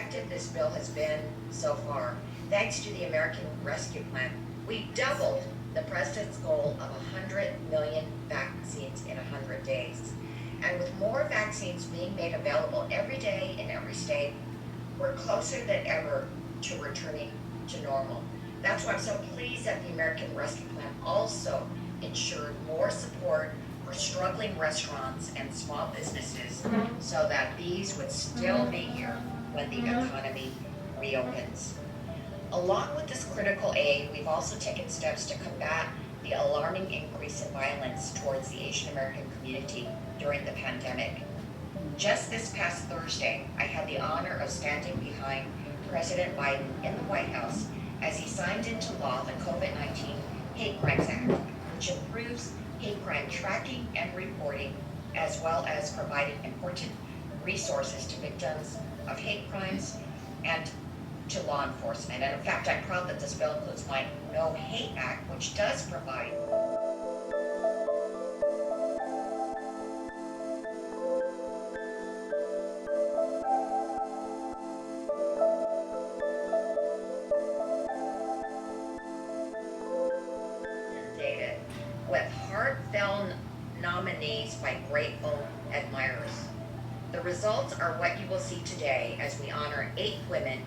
effective this bill has been so far. Thanks to the American Rescue Plan, we doubled the president's goal of 100 million vaccines in 100 days. And with more vaccines being made available every day in every state, we're closer than ever to returning to normal. That's why I'm so pleased that the American Rescue Plan also ensured more support for struggling restaurants and small businesses so that these would still be here when the economy reopens. Along with this critical aid, we've also taken steps to combat the alarming increase in violence towards the Asian American community during the pandemic. Just this past Thursday, I had the honor of standing behind President Biden in the White House as he signed into law the COVID-19 Hate Crimes Act, which improves hate crime tracking and reporting, as well as providing important resources to victims of hate crimes and to law enforcement. And in fact, I'm proud that this bill includes my No Hate Act, which does provide data with heartfelt nominees by grateful admirers. The results are what you will see today as we honor 8 women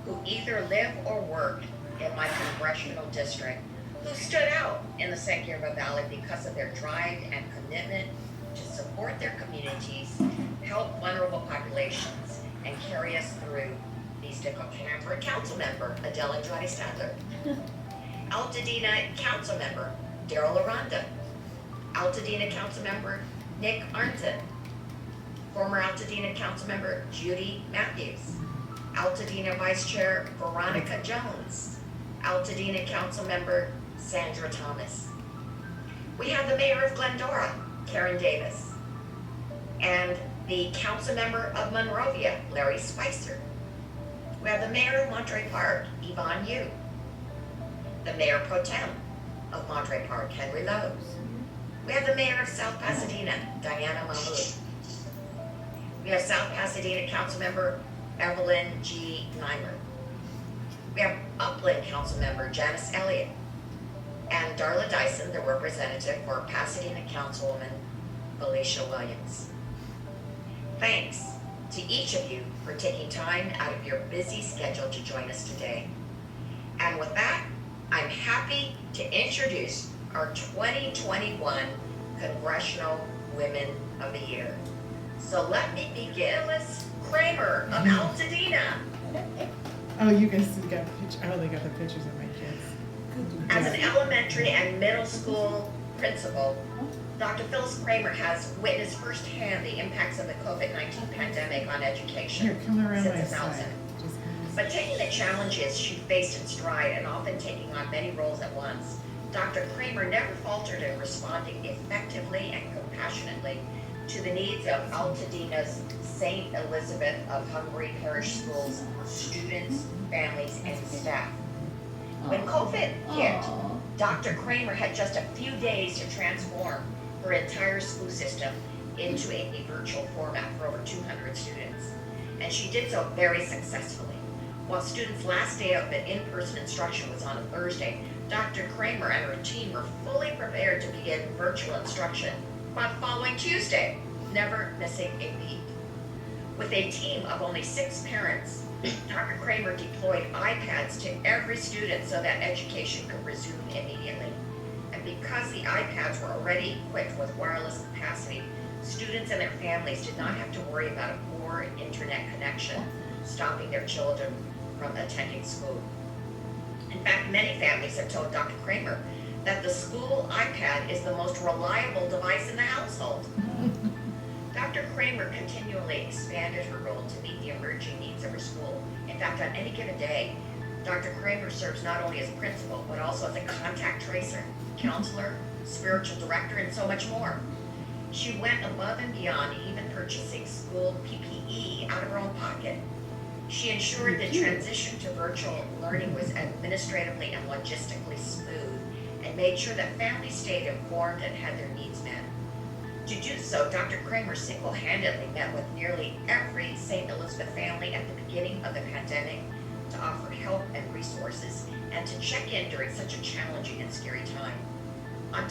who either live or work in my congressional district who stood out in the San Gabriel Valley because of their drive and commitment to support their communities, help vulnerable populations, and carry us through these difficult times. For Council Member Adele Andrade Stadler, Altadena Council Member Daryl Aranda, Altadena Council Member Nick Arnzen, former Altadena Council Member Judy Matthews, Altadena Vice Chair Veronica Jones, Altadena Council Member Sandra Thomas. We have the Mayor of Glendora, Karen Davis, and the Council Member of Monrovia, Larry Spicer. We have the Mayor of Monterey Park, Yvonne Yu, the Mayor Pro Tem of Monterey Park, Henry Lowe's. We have the Mayor of South Pasadena, Diana Mahmood. We have South Pasadena Councilmember Evelyn G. Nimer. We have Upland Councilmember Janice Elliott, and Darla Dyson, the representative for Pasadena Councilwoman Felicia Williams. Thanks to each of you for taking time out of your busy schedule to join us today. And with that, I'm happy to introduce our 2021 Congressional Women of the Year. So let me begin with Cremer of Altadena. Oh, you guys got the picture. I only got the pictures of my kids. As an elementary and middle school principal, Dr. Phyllis Cremer has witnessed firsthand the impacts of the COVID-19 pandemic on education Here, come around since my its outset. side. Just But taking the challenges she faced in stride and often taking on many roles at once, Dr. Cremer never faltered in responding effectively and compassionately to the needs of Altadena's St. Elizabeth of Hungary Parish Schools students, families, and staff. When COVID hit, Dr. Cremer had just a few days to transform her entire school system into a virtual format for over 200 students. And she did so very successfully. While students' last day of the in-person instruction was on a Thursday, Dr. Cremer and her team were fully prepared to begin virtual instruction by the following Tuesday, never missing a beat. With a team of only 6 parents, Dr. Cremer deployed iPads to every student so that education could resume immediately. And because the iPads were already equipped with wireless capacity, students and their families did not have to worry about a poor internet connection stopping their children from attending school. In fact, many families have told Dr. Cremer that the school iPad is the most reliable device in the household. Dr. Cremer continually expanded her role to meet the emerging needs of her school. In fact, on any given day, Dr. Cremer serves not only as principal, but also as a contact tracer, counselor, spiritual director, and so much more. She went above and beyond, even purchasing school PPE out of her own pocket. She ensured the transition to virtual learning was administratively and logistically smooth, and made sure that families stayed informed and had their needs met. To do so, Dr. Cremer single-handedly met with nearly every St. Elizabeth family at the beginning of the pandemic to offer help and resources and to check in during such a challenging and scary time. On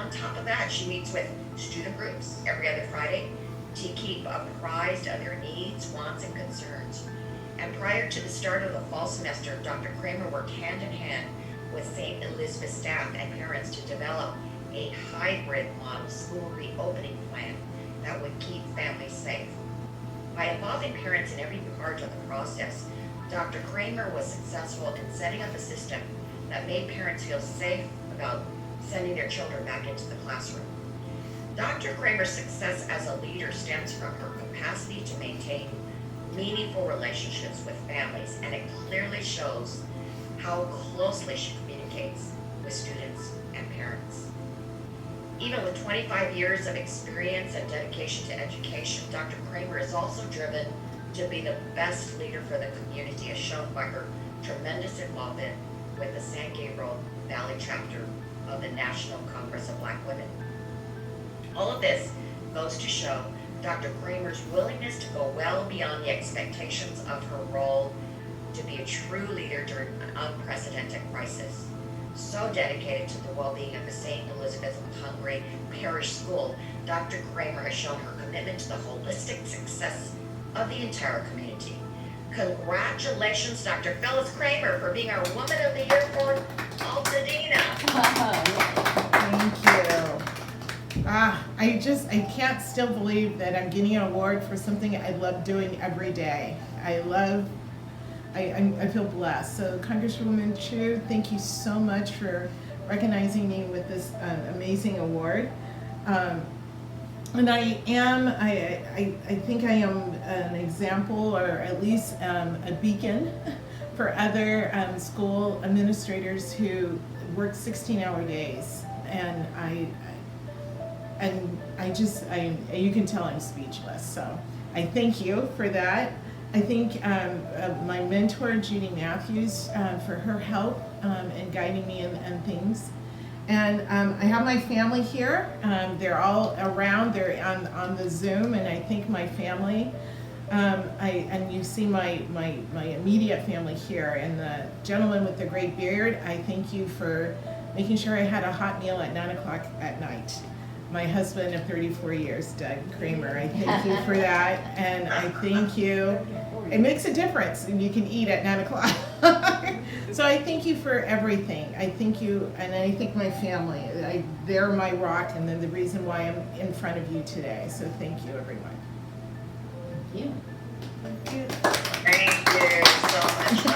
top of that, she meets with student groups every other Friday to keep apprised of their needs, wants, and concerns. And prior to the start of the fall semester, Dr. Cremer worked hand in hand with St. Elizabeth staff and parents to develop a hybrid model school reopening plan that would keep families safe. By involving parents in every part of the process, Dr. Cremer was successful in setting up a system that made parents feel safe about sending their children back into the classroom. Dr. Cremer's success as a leader stems from her capacity to maintain meaningful relationships with families, and it clearly shows how closely she communicates with students and parents. Even with 25 years of experience and dedication to education, Dr. Cremer is also driven to be the best leader for the community, as shown by her tremendous involvement with the San Gabriel Valley chapter of the National Congress of Black Women. All of this goes to show Dr. Cremer's willingness to go well beyond the expectations of her role to be a true leader during an unprecedented crisis. So dedicated to the well-being of the St. Elizabeth Hungary Parish School, Dr. Cremer has shown her commitment to the holistic success of the entire community. Congratulations, Dr. Phyllis Cremer, for being our Woman of the Year for Altadena. Thank you. I can't still believe that I'm getting an award for something I love doing every day. I feel blessed. So Congresswoman Chu, thank you so much for recognizing me with this amazing award. And I think I am an example, or at least a beacon for other school administrators who work 16-hour days. And you can tell I'm speechless. So I thank you for that. I thank my mentor, Judy Matthews, for her help in guiding me in things. And I have my family here. They're all around. They're on the Zoom, and I thank my family. And you see my immediate family here. And the gentleman with the great beard, I thank you for making sure I had a hot meal at 9 o'clock at night. My husband of 34 years, Doug Cremer, I thank you for that. And I thank you. It makes a difference, and you can eat at 9 o'clock. So I thank you for everything. I thank you, and I thank my family. They're my rock, and then the reason why I'm in front of you today. So thank you, everyone. Thank you. Thank you so much.